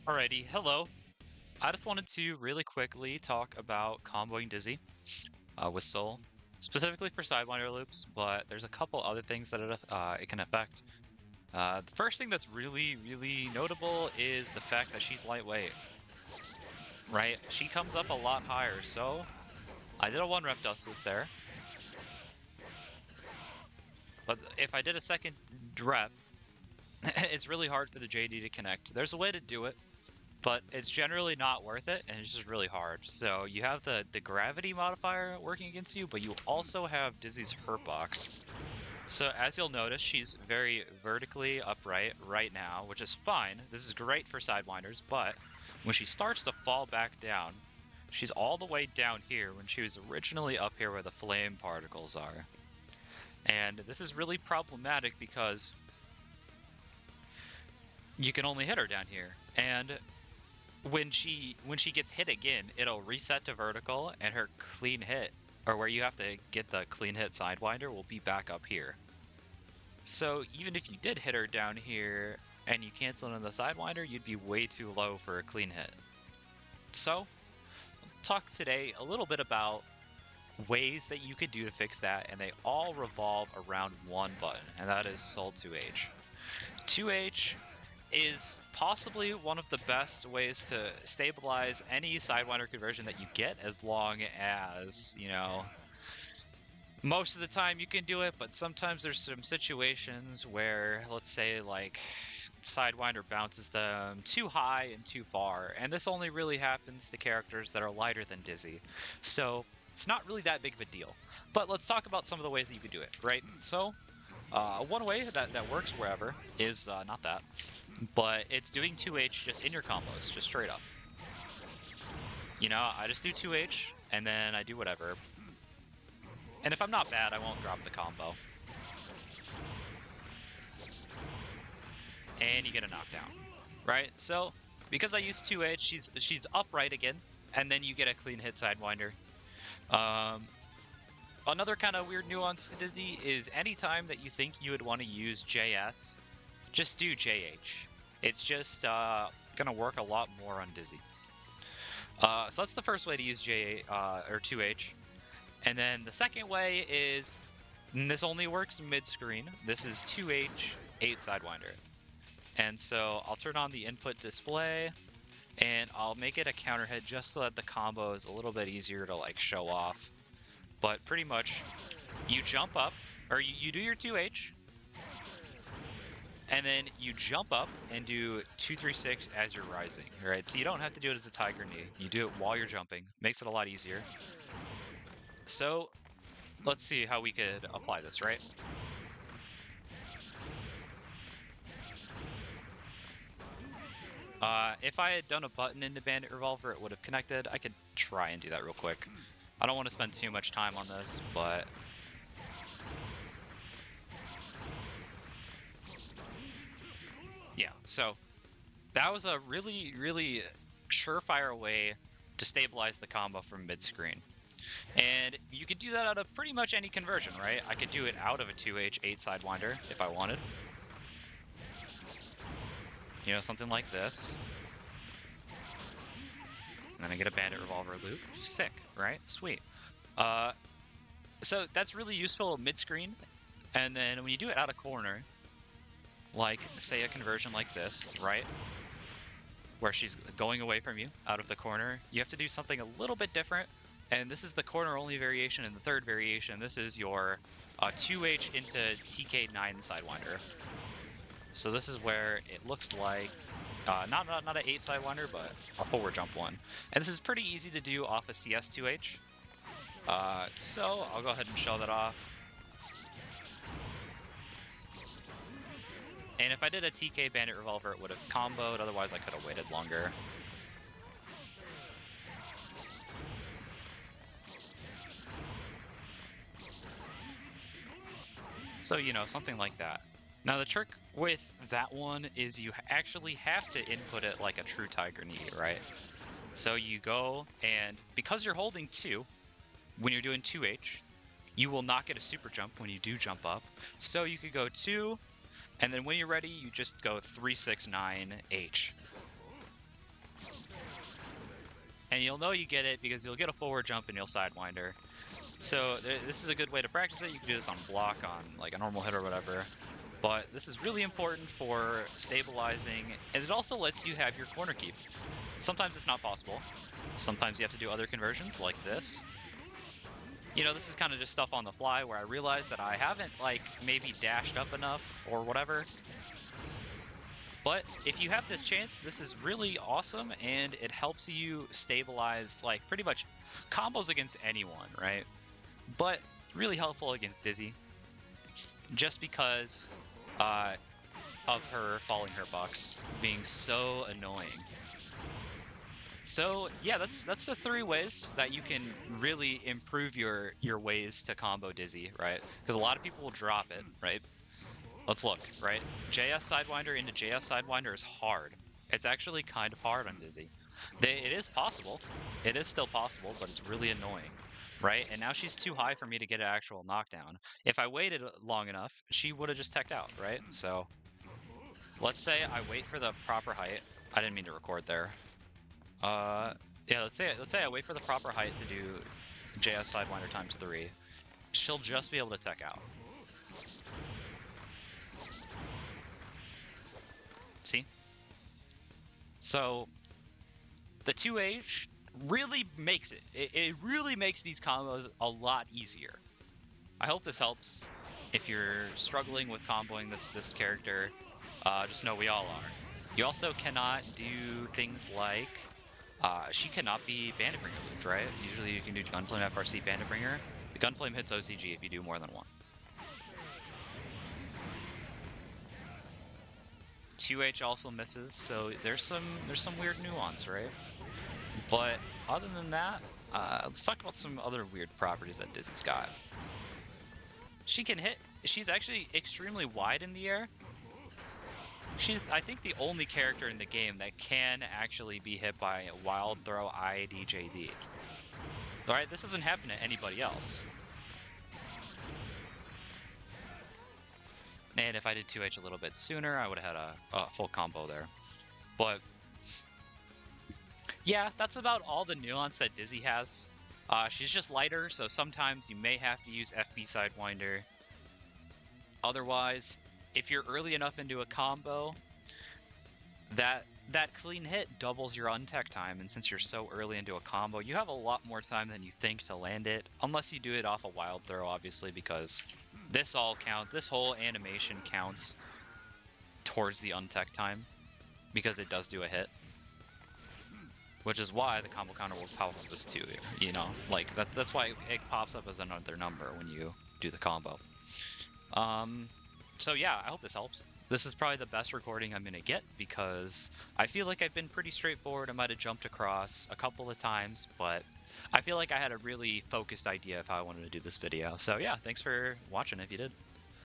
Alrighty, hello. I just wanted to really quickly talk about comboing Dizzy with Soul, specifically for Sidewinder loops, but there's a couple other things that it can affect. The first thing that's really notable is the fact that she's lightweight, right? She comes up a lot higher, so I did a 1-rep dust loop there. But if I did a second rep, it's really hard for the JD to connect. There's a way to do it, but it's generally not worth it, and it's just really hard. So you have the gravity modifier working against you, but you also have Dizzy's hurt box. So as you'll notice, she's very vertically upright right now, which is fine. This is great for Sidewinders, but when she starts to fall back down, she's all the way down here when she was originally up here where the flame particles are. And this is really problematic because you can only hit her down here. And when she gets hit again, it'll reset to vertical, and her clean hit, or where you have to get the clean hit Sidewinder, will be back up here. So even if you did hit her down here and you cancel in the Sidewinder, you'd be way too low for a clean hit. So I'll talk today a little bit about ways that you could do to fix that, and they all revolve around one button, and that is Soul 2H. 2H is possibly one of the best ways to stabilize any Sidewinder conversion that you get, as long as, you know, most of the time you can do it, but sometimes there's some situations where, let's say, like, Sidewinder bounces them too high and too far, and this only really happens to characters that are lighter than Dizzy, so it's not really that big of a deal. But let's talk about some of the ways that you can do it, right? So, one way that works wherever is, not that, but it's doing 2H just in your combos, just straight up. You know, I just do 2H, and then I do whatever. And if I'm not bad, I won't drop the combo. And you get a knockdown, right? So, because I use 2H, she's upright again, and then you get a clean hit Sidewinder. Another kind of weird nuance to Dizzy is anytime that you think you would want to use JS, just do JH. It's just gonna work a lot more on Dizzy. So that's the first way to use or 2H. And then the second way is, and this only works mid-screen, this is 2H, 8 Sidewinder. And so I'll turn on the input display, and I'll make it a counter hit just so that the combo is a little bit easier to like show off. But pretty much, you jump up, or you do your 2H, and then you jump up and do 2-3-6 as you're rising, right? So you don't have to do it as a tiger knee. You do it while you're jumping. Makes it a lot easier. So let's see how we could apply this, right? If I had done a button into Bandit Revolver, it would have connected. I could try and do that real quick. I don't want to spend too much time on this, but... yeah, so that was a really surefire way to stabilize the combo from mid-screen. And you could do that out of pretty much any conversion, right? I could do it out of a 2H 8 Sidewinder if I wanted. You know, something like this. And then I get a Bandit Revolver loop. Sick, right? Sweet. So that's really useful mid-screen. And then when you do it out of corner, like, say a conversion like this, right? Where she's going away from you out of the corner, you have to do something a little bit different. And this is the corner-only variation, and the third variation, this is your 2H into TK9 Sidewinder. So this is where it looks like, not an 8 Sidewinder, but a forward jump one. And this is pretty easy to do off a CS2H. So I'll go ahead and show that off. And if I did a TK Bandit Revolver, it would have comboed, otherwise I could have waited longer. So, you know, something like that. Now the trick with that one is you actually have to input it like a true Tiger Knee, right? So you go, and because you're holding 2, when you're doing 2H, you will not get a super jump when you do jump up. So you could go 2, and then when you're ready, you just go 3-6-9-H. and you'll know you get it because you'll get a forward jump and you'll sidewinder. So this is a good way to practice it. You can do this on block, on like a normal hit or whatever. But this is really important for stabilizing, and it also lets you have your corner keep. Sometimes it's not possible. Sometimes you have to do other conversions like this. You know, this is kind of just stuff on the fly where I realized that I haven't, like, maybe dashed up enough or whatever. But if you have the chance, this is really awesome, and it helps you stabilize, like, pretty much combos against anyone, right? But really helpful against Dizzy, just because of her falling her bucks being so annoying. So yeah, that's the 3 ways that you can really improve your ways to combo Dizzy, right? Because a lot of people will drop it, right? Let's look, right? JS Sidewinder into JS Sidewinder is hard. It's actually kind of hard on Dizzy. It is possible. It is still possible, but it's really annoying, right? And now she's too high for me to get an actual knockdown. If I waited long enough, she would have just teched out, right? So let's say I wait for the proper height. I didn't mean to record there. Yeah, let's say I wait for the proper height to do JS Sidewinder times 3. She'll just be able to tech out. See? So the 2H really makes it. It really makes these combos a lot easier. I hope this helps. If you're struggling with comboing this character, just know we all are. You also cannot do things like she cannot be Bandit Bringer looped, right? Usually you can do Gunflame FRC Bandit Bringer. The Gunflame hits OCG if you do more than one. 2H also misses, so there's some weird nuance, right? But other than that, let's talk about some other weird properties that Dizzy's got. She can hit. She's actually extremely wide in the air. She's, I think, the only character in the game that can actually be hit by a Wild Throw IDJD. Alright, this doesn't happen to anybody else. And if I did 2H a little bit sooner, I would have had a full combo there. But yeah, that's about all the nuance that Dizzy has. She's just lighter, so sometimes you may have to use FB Sidewinder. Otherwise, if you're early enough into a combo, that clean hit doubles your untech time, and since you're so early into a combo, you have a lot more time than you think to land it, unless you do it off a wild throw, obviously, because this all counts. This whole animation counts towards the untech time, because it does do a hit. Which is why the combo counter will pop up as 2, you know? Like, that's why it pops up as another number when you do the combo. So yeah, I hope this helps. This is probably the best recording I'm gonna get because I feel like I've been pretty straightforward. I might have jumped across a couple of times, but I feel like I had a really focused idea of how I wanted to do this video. So yeah, thanks for watching if you did.